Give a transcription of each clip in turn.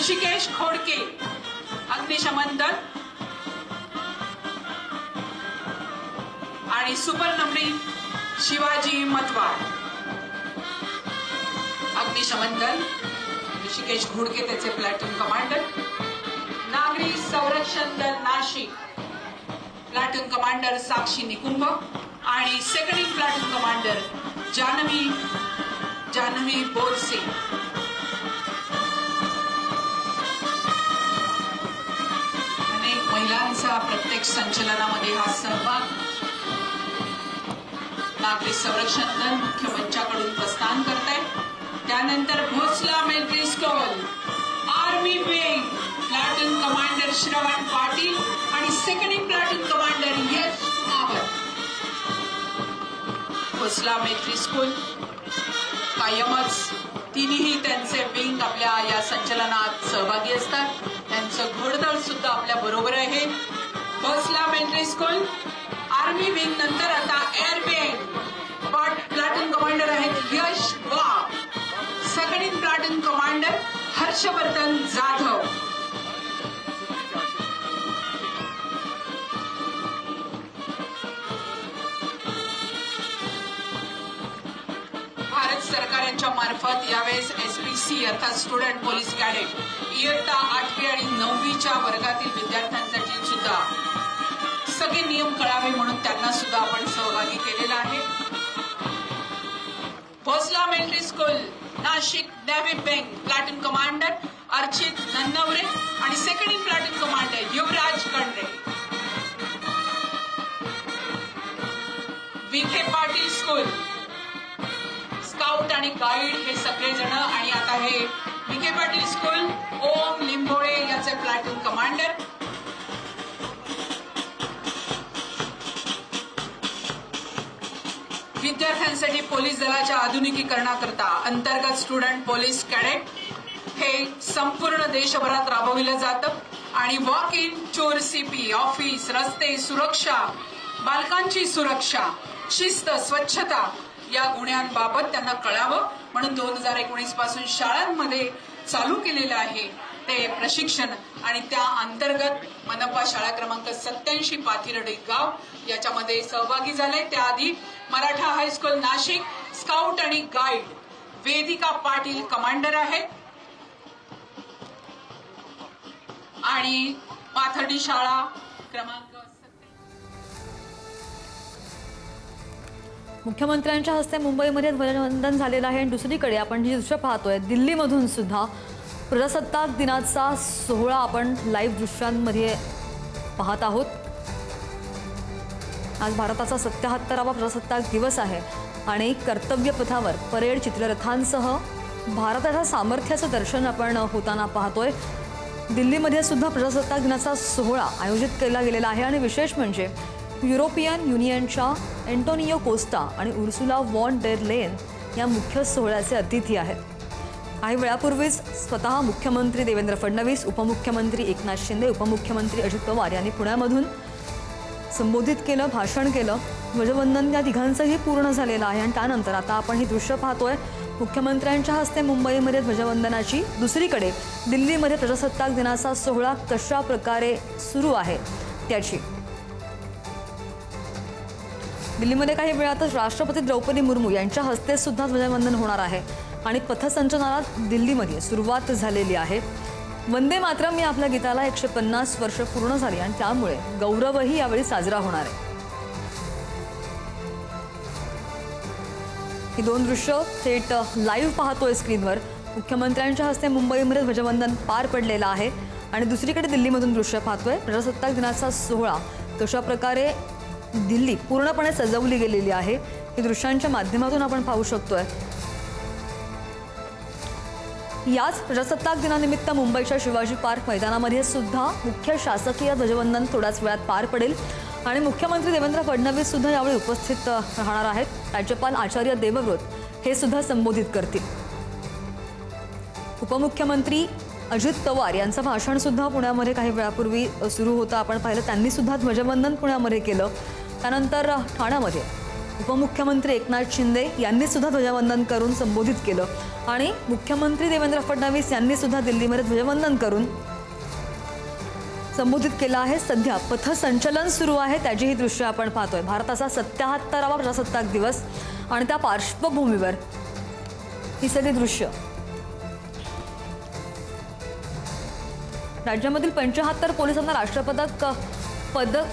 ऋषिकेश खोडके अग्निशमन दल आणि सुपर नंबरी शिवाजी मतवार अग्निशमन दल ऋषिकेश घोडके त्याचे प्लॅटून कमांडर, नागरी संरक्षण दल नाशिक प्लॅटून कमांडर साक्षी निकुंभ आणि second platoon commander Janvi Borse. अनेक महिलांचा प्रत्येक संचलनामध्ये हा सहभाग। नागरी संरक्षण दल मुख्य मंचाकडून प्रस्थान करत आहे। त्यानंतर Bhonsala military school army wing platoon commander Shravan Patil आणि सेकंड प्लॅटून कमांडर यश आवत। भोसला मिलिटरी स्कूल कायमच तिन्ही त्यांचे विंग आपल्या या संचलनात सहभागी असतात। त्यांचं घोडदळ सुद्धा आपल्या बरोबर आहे। Bhonsala military school army wing नंतर आता एअर विंग प्लॅटून कमांडर आहेत Yash Wagh, second platoon commander Harshvardhan Jadhav. Bharat सरकार यांच्या मार्फत यावेळेस SPC अर्थात स्टुडंट पोलीस कॅडेट इयत्ता 8वी आणि 9वीच्या वर्गातील विद्यार्थ्यांसाठी सुद्धा सगळे नियम कळावे म्हणून त्यांना सुद्धा आपण सहभागी केलेला आहे। Bhonsala military school Nashik navy wing platoon commander Archit Nannaware आणि second platoon commander Yuvraj Kande. Vikhe Patil school scout आणि गाईड हे सगळेजण आणि आता हे विखे पाटील स्कूल ओम लिंबोळे याचे प्लॅटून कमांडर। विद्यार्थ्यांसाठी पोलीस दलाच्या आधुनिकीकरणाकरता अंतर्गत स्टुडंट पोलीस कॅडेट हे संपूर्ण देशभरात राबविलं जातं आणि वॉक इन चोर CP ऑफिस, रस्ते सुरक्षा, बालकांची सुरक्षा, शिस्त, स्वच्छता या गुणांबाबत त्यांना कळावं म्हणून 2019 पासून शाळांमध्ये चालू केलेलं आहे ते प्रशिक्षण आणि त्या अंतर्गत मनपा शाळा क्रमांक 87 पाथीरडी गाव याच्यामध्ये सहभागी झाले। त्याआधी मराठा हायस्कूल नाशिक स्काउट आणि गाईड वेदिका पाटील कमांडर आहेत आणि पाथर्डी शाळा क्रमांक मुख्यमंत्र्यांच्या हस्ते मुंबईमध्ये ध्वजवंदन झालेलं आहे आणि दुसरीकडे आपण जी दृश्य पाहतोय दिल्लीमधून सुद्धा प्रजासत्ताक दिनाचा सोहळा आपण लाईव्ह दृश्यांमध्ये पाहत आहोत। आज भारताचा 77वा प्रजासत्ताक दिवस आहे आणि कर्तव्यपथावर परेड चित्ररथांसह भारताच्या सामर्थ्याचं दर्शन आपण होताना पाहतोय। दिल्लीमध्ये सुद्धा प्रजासत्ताक दिनाचा सोहळा आयोजित केला गेलेला आहे आणि विशेष म्हणजे युरोपियन युनियनच्या एंटोनियो कोस्टा आणि उर्सुला वॉन डेर लेन या मुख्य सोहळ्याचे अतिथी आहेत। काही वेळापूर्वीच स्वतः मुख्यमंत्री देवेंद्र फडणवीस, उपमुख्यमंत्री एकनाथ शिंदे, उपमुख्यमंत्री अजित पवार यांनी पुण्यामधून संबोधित केलं, भाषण केलं। ध्वजवंदन या तिघांचंही पूर्ण झालेलं आहे आणि त्यानंतर आता आपण ही दृश्य पाहतोय मुख्यमंत्र्यांच्या हस्ते मुंबईमध्ये ध्वजवंदनाची। दुसरीकडे दिल्लीमध्ये प्रजासत्ताक दिनाचा सोहळा कशा प्रकारे सुरू आहे त्याची। दिल्लीमध्ये काही वेळातच राष्ट्रपती द्रौपदी मुर्मू यांच्या हस्ते सुद्धा ध्वजवंदन होणार आहे आणि पथसंचलनाला दिल्लीमध्ये सुरुवात झालेली आहे। वंदे मातरम या आपल्या गीताला 150 वर्ष पूर्ण झाली आणि त्यामुळे गौरवही यावेळी साजरा होणार आहे। ही दोन दृश्य थेट लाईव्ह पाहतोय स्क्रीनवर। मुख्यमंत्र्यांच्या हस्ते मुंबईमध्ये ध्वजवंदन पार पडलेलं आहे आणि दुसरीकडे दिल्लीमधून दृश्य पाहतोय प्रजासत्ताक दिनाचा सोहळा कशा प्रकारे दिल्ली पूर्णपणे सजवली गेलेली आहे ही दृश्यांच्या माध्यमातून आपण पाहू शकतोय। याच प्रजासत्ताक दिनानिमित्त मुंबईच्या शिवाजी पार्क मैदानामध्ये सुद्धा मुख्य शासकीय ध्वजवंदन थोड्याच वेळात पार पडेल आणि मुख्यमंत्री देवेंद्र फडणवीस सुद्धा यावेळी उपस्थित राहणार आहेत। राज्यपाल आचार्य देवव्रत हे सुद्धा संबोधित करतील। उपमुख्यमंत्री अजित पवार यांचं भाषण सुद्धा पुण्यामध्ये काही वेळापूर्वी सुरू होतं, आपण पाहिलं। त्यांनी सुद्धा ध्वजवंदन पुण्यामध्ये केलं। त्यानंतर ठाण्यामध्ये उपमुख्यमंत्री एकनाथ शिंदे यांनी सुद्धा ध्वजवंदन करून संबोधित केलं आणि मुख्यमंत्री देवेंद्र फडणवीस यांनी सुद्धा दिल्लीमध्ये ध्वजवंदन करून संबोधित केलं आहे. सध्या पथसंचलन सुरू आहे, त्याची ही दृश्य आपण पाहतोय. भारताचा 77वा प्रजासत्ताक दिवस आणि त्या पार्श्वभूमीवर ही सगळी दृश्य. राज्यामधील 75 पोलिसांना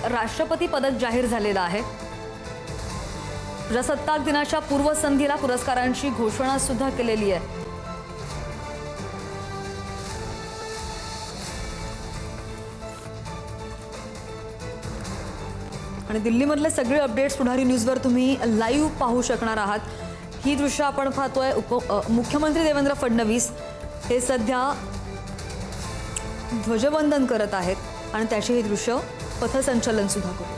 राष्ट्रपती पदक जाहीर झालेलं आहे. प्रजासत्ताक दिनाच्या पूर्वसंध्येला पुरस्कारांची घोषणा सुद्धा केलेली आहे. आणि दिल्लीमधले सगळे अपडेट्स पुढारी न्यूजवर तुम्ही लाईव्ह पाहू शकणार आहात. ही दृश्य आपण पाहतोय. मुख्यमंत्री देवेंद्र फडणवीस हे सध्या ध्वजवंदन करत आहेत आणि त्याचे हे दृश्य पथसंचलन सुद्धा करू.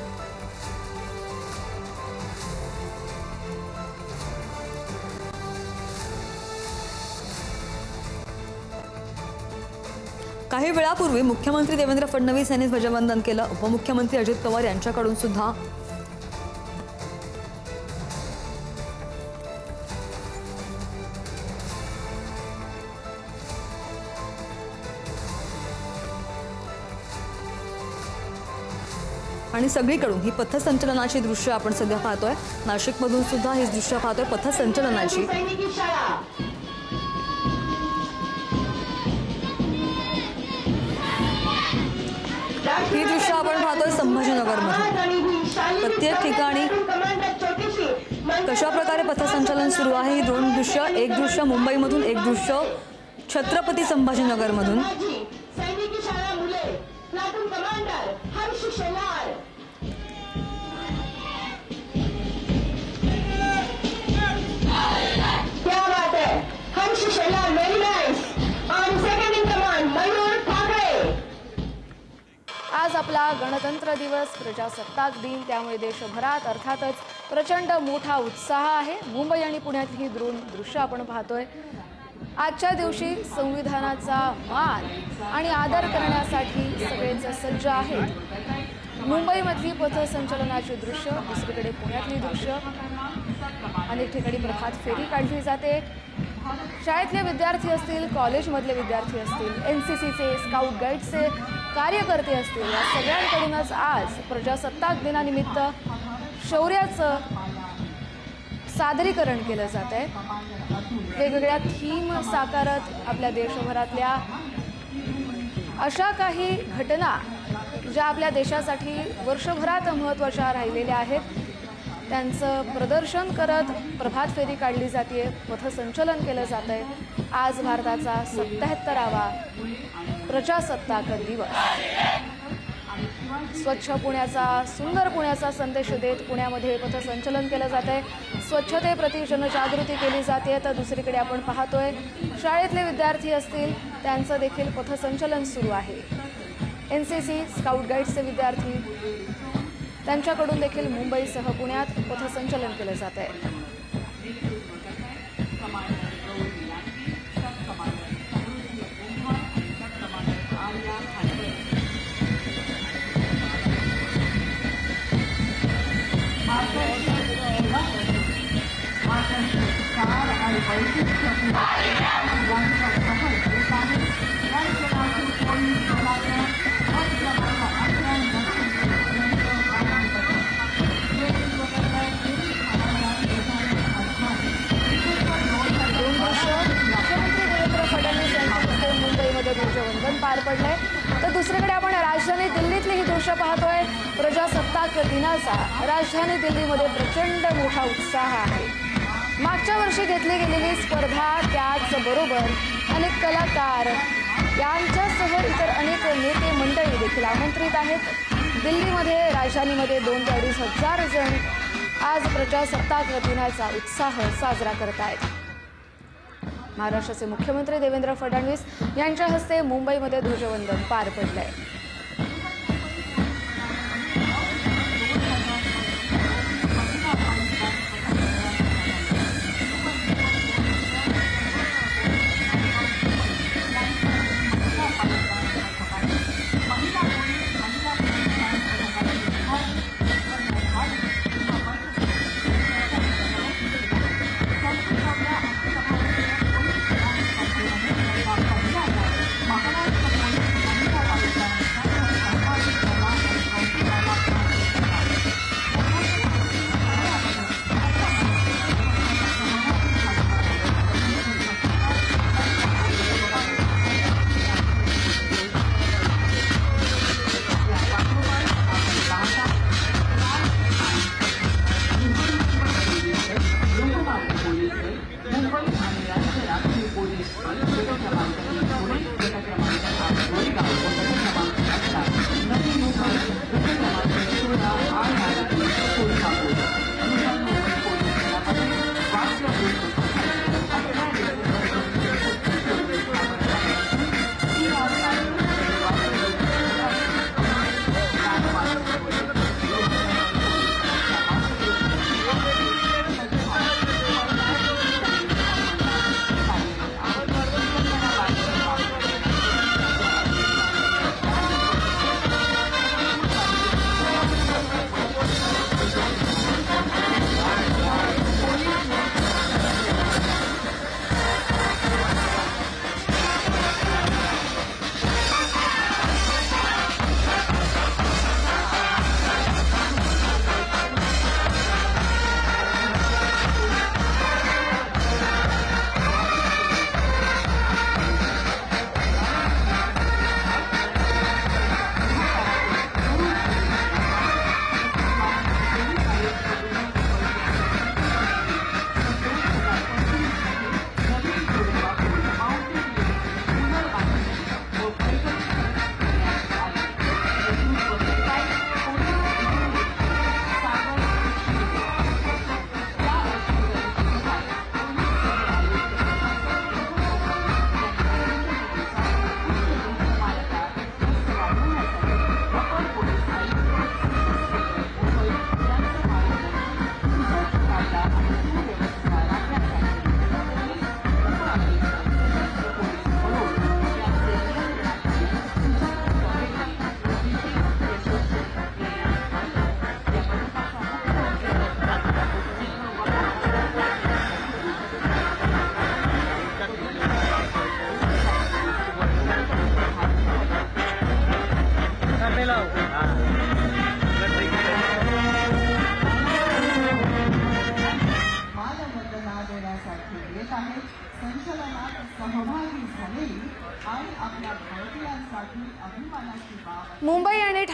काही वेळापूर्वी मुख्यमंत्री देवेंद्र फडणवीस यांनी ध्वजवंदन केलं. उपमुख्यमंत्री अजित पवार यांच्याकडून सुद्धा आणि सगळीकडून ही पथसंचलनाची दृश्य आपण सध्या पाहतोय. नाशिकमधून सुद्धा ही दृश्य पाहतोय पथसंचलनाची. ही दृश्य आपण पाहतोय संभाजीनगरमध्ये. प्रत्येक ठिकाणी कशा प्रकारे पथसंचलन सुरू आहे. ही दोन दृश्य, एक दृश्य मुंबईमधून, एक दृश्य छत्रपती संभाजीनगरमधून. आज आपला गणतंत्र दिवस, प्रजासत्ताक दिन, त्यामुळे देशभरात अर्थातच प्रचंड मोठा उत्साह आहे. मुंबई आणि पुण्यात ही दृश्य आपण पाहतोय. आजच्या दिवशी संविधानाचा मान आणि आदर करण्यासाठी सगळेच सज्ज आहेत. मुंबईमधली पथसंचलनाची दृश्य, दुसरीकडे पुण्यातली दृश्य. अनेक ठिकाणी प्रभात फेरी काढली जाते. शाळेतले विद्यार्थी असतील, कॉलेजमधले विद्यार्थी असतील, NCCचे, स्काउट गाईडचे कार्यकर्ते असतील, या सगळ्यांकडूनच आज प्रजासत्ताक दिनानिमित्त शौर्याचं सादरीकरण केलं जात आहे. वेगवेगळ्या थीम साकारत आपल्या देशभरातल्या अशा काही घटना ज्या आपल्या देशासाठी वर्षभरात महत्त्वाच्या राहिलेल्या आहेत त्यांचं प्रदर्शन करत प्रभात फेरी काढली जाते, पथसंचलन केलं जात आहे. आज भारताचा 77वा प्रजासत्ताक दिवस. स्वच्छ पुण्याचा, सुंदर पुण्याचा संदेश देत पुण्यामध्ये पथसंचलन केलं जात आहे. स्वच्छतेप्रती जनजागृती केली जाते. तर दुसरीकडे आपण पाहतोय शाळेतले विद्यार्थी असतील त्यांचं देखील पथसंचलन सुरू आहे. NCC, स्काउट गाईड्सचे विद्यार्थी, त्यांच्याकडून देखील मुंबईसह पुण्यात पथसंचलन केलं जात आहे. ध्वजवंदन पार पडलंय. तर दुसरीकडे आपण राजधानी दिल्लीतली ही दृश्य पाहतोय. प्रजासत्ताक दिनाचा राजधानी दिल्लीमध्ये प्रचंड मोठा उत्साह आहे. मागच्या वर्षी घेतली गेलेली स्पर्धा, त्याचबरोबर अनेक कलाकार यांच्यासह इतर अनेक नेते मंडळी देखील आमंत्रित आहेत. दिल्लीमध्ये, राजधानीमध्ये 2,000 ते 2,500 जण आज प्रजासत्ताक दिनाचा उत्साह साजरा करत आहेत. महाराष्ट्राचे मुख्यमंत्री देवेंद्र फडणवीस यांच्या हस्ते मुंबईमध्ये ध्वजवंदन पार पडलंय.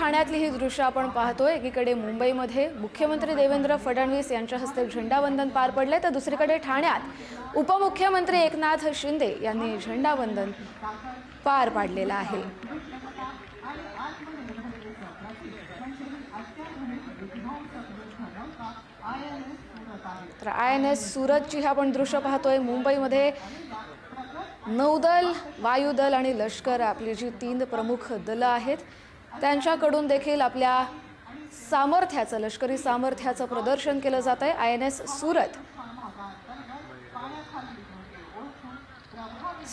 ठाण्यातली ही दृश्य आपण पाहतोय. एकीकडे मुंबईमध्ये मुख्यमंत्री देवेंद्र फडणवीस यांच्या हस्ते झेंडावंदन पार पडले, तर दुसरीकडे ठाण्यात उपमुख्यमंत्री एकनाथ शिंदे यांनी झेंडावंदन पार पाडलेलं आहे. तर INS सुरतची आपण दृश्य पाहतोय. मुंबईमध्ये नौदल, वायुदल आणि लष्कर आपली जी 3 प्रमुख दलं आहेत त्यांच्याकडून देखील आपल्या सामर्थ्याचं, लष्करी सामर्थ्याचं प्रदर्शन केलं जात आहे. INS Surat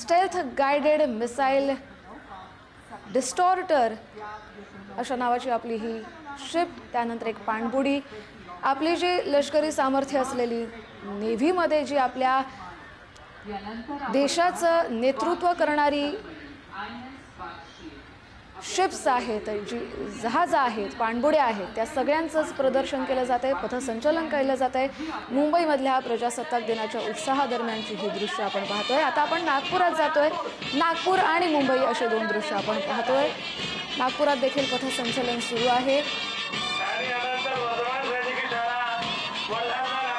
stealth guided missile destroyer अशा नावाची आपली ही शिप, त्यानंतर एक पाणबुडी, आपली जी लष्करी सामर्थ्य असलेली नेव्हीमध्ये जी आपल्या देशाचं नेतृत्व करणारी शिप्स आहेत, जी जहाजं आहेत, पाणबुड्या आहेत, त्या सगळ्यांचंच प्रदर्शन केलं जात आहे, पथसंचलन केलं जात आहे. मुंबईमधल्या प्रजासत्ताक दिनाच्या उत्साहादरम्यानची ही दृश्य आपण पाहतोय. आता आपण नागपुरात जातोय. नागपूर आणि मुंबई असे 2 दृश्य आपण पाहतोय. नागपुरात देखील पथसंचलन सुरू आहे.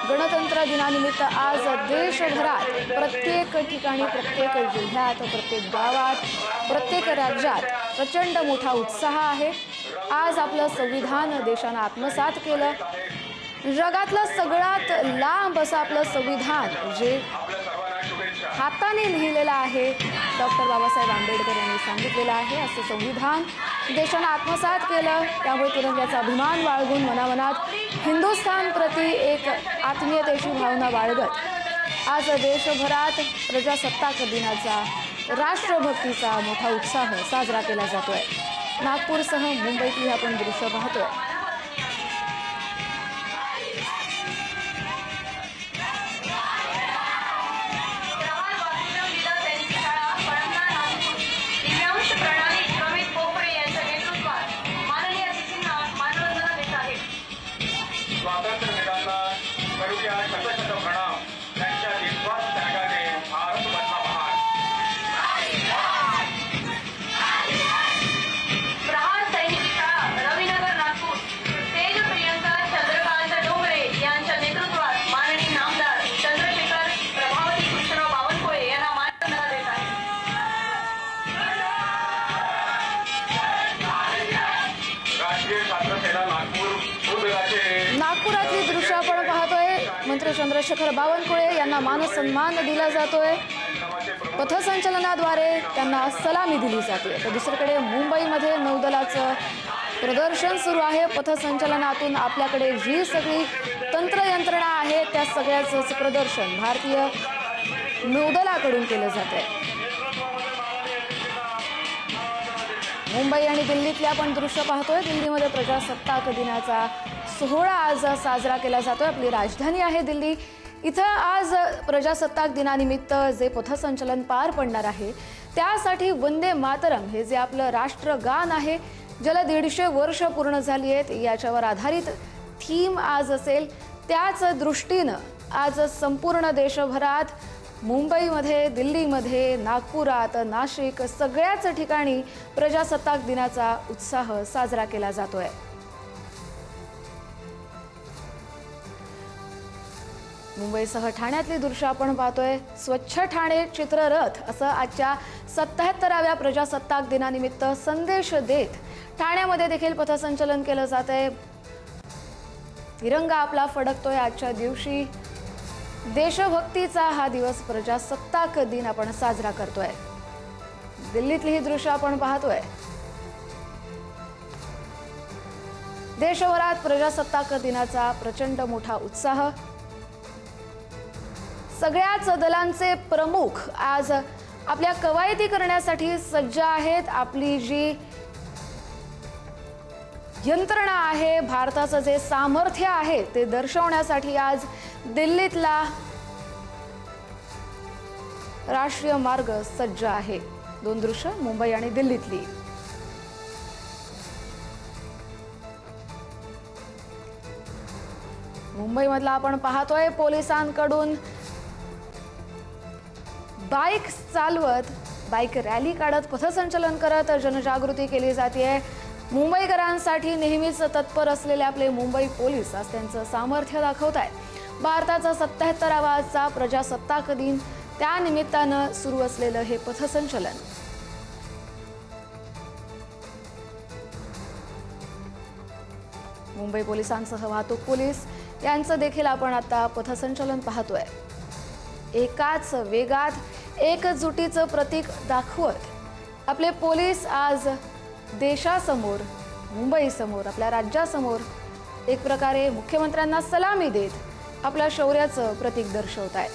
गणतंत्र दिनानिमित्त आज देशभरात प्रत्येक ठिकाणी, प्रत्येक जिल्ह्यात, प्रत्येक गावात, प्रत्येक राज्यात प्रचंड मोठा उत्साह आहे. आज आपलं संविधान देशानं आत्मसात केलं. जगातलं सगळ्यात लांब असं आपलं संविधान जे हाताने लिहिलेलं आहे, डॉक्टर बाबासाहेब आंबेडकर यांनी सांगितलेलं आहे, असं संविधान देशानं आत्मसात केलं. त्यामुळे तिरंग्याचा अभिमान बाळगून मनामनात हिंदुस्थान प्रती एक आत्मीयतेची भावना बाळगत आज देशभरात प्रजासत्ताक दिनाचा, राष्ट्रभक्तीचा मोठा उत्साह साजरा केला जातोय. नागपूरसह मुंबईतली आपण दृश्य पाहतोय. नागपुरातली दृश्य आपण पाहतोय. मंत्री चंद्रशेखर बावनकुळे यांना मानसन्मान दिला जातोय. पथसंचलनाद्वारे त्यांना सलामी दिली जाते. तर दुसरीकडे मुंबईमध्ये नौदलाचं प्रदर्शन सुरू आहे. पथसंचलनातून आपल्याकडे जी सगळी तंत्रयंत्रणा आहे त्या सगळ्याचंच प्रदर्शन भारतीय नौदलाकडून केलं जातंय. मुंबई आणि दिल्लीतले आपण दृश्य पाहतोय. दिल्लीमध्ये प्रजासत्ताक दिनाचा सोहळा आज साजरा केला जातोय. आपली राजधानी आहे दिल्ली. इथं आज प्रजासत्ताक दिनानिमित्त जे पथसंचलन पार पडणार आहे त्यासाठी वंदे मातरम हे जे आपलं राष्ट्रगान आहे, ज्याला 150 वर्ष पूर्ण झाली आहेत, याच्यावर आधारित थीम आज असेल. त्याच दृष्टीनं आज संपूर्ण देशभरात, मुंबईमध्ये, दिल्लीमध्ये, नागपुरात, नाशिक सगळ्याच ठिकाणी प्रजासत्ताक दिनाचा उत्साह साजरा केला जातोय. मुंबईसह ठाण्यातली दृश्य आपण पाहतोय. स्वच्छ ठाणे चित्ररथ असं आजच्या 77व्या प्रजासत्ताक दिनानिमित्त संदेश देत ठाण्यामध्ये देखील पथसंचलन केलं जात आहे. तिरंगा आपला फडकतोय आजच्या दिवशी. देशभक्तीचा हा दिवस, प्रजासत्ताक दिन आपण साजरा करतोय. दिल्लीतली ही दृश्य आपण पाहतोय. देशभरात प्रजासत्ताक दिनाचा प्रचंड मोठा उत्साह. सगळ्याच दलांचे प्रमुख आज आपल्या कवायती करण्यासाठी सज्ज आहेत. आपली जी यंत्रणा आहे, भारताचं जे सामर्थ्य आहे ते दर्शवण्यासाठी आज दिल्लीतला राष्ट्रीय मार्ग सज्ज आहे. 2 दृश्य मुंबई आणि दिल्लीतली. मुंबईमधला आपण पाहतोय. पोलिसांकडून बाईक चालवत, बाईक रॅली काढत, पथसंचलन करत जनजागृती केली जाते. मुंबईकरांसाठी नेहमीच तत्पर असलेले आपले मुंबई पोलीस आज त्यांचं सामर्थ्य दाखवत आहेत. भारताचा 77वा प्रजासत्ताक दिन त्यानिमित्तानं सुरू असलेलं हे पथसंचलन मुंबई पोलिसांसह वाहतूक पोलीस यांचं देखील आपण आता पथसंचलन पाहतोय. एकाच वेगात एकजुटीचं प्रतीक दाखवत आपले पोलीस आज देशासमोर, मुंबईसमोर, आपल्या राज्यासमोर एक प्रकारे मुख्यमंत्र्यांना सलामी देत आपल्या शौर्याचं प्रतीक दर्शवत आहेत.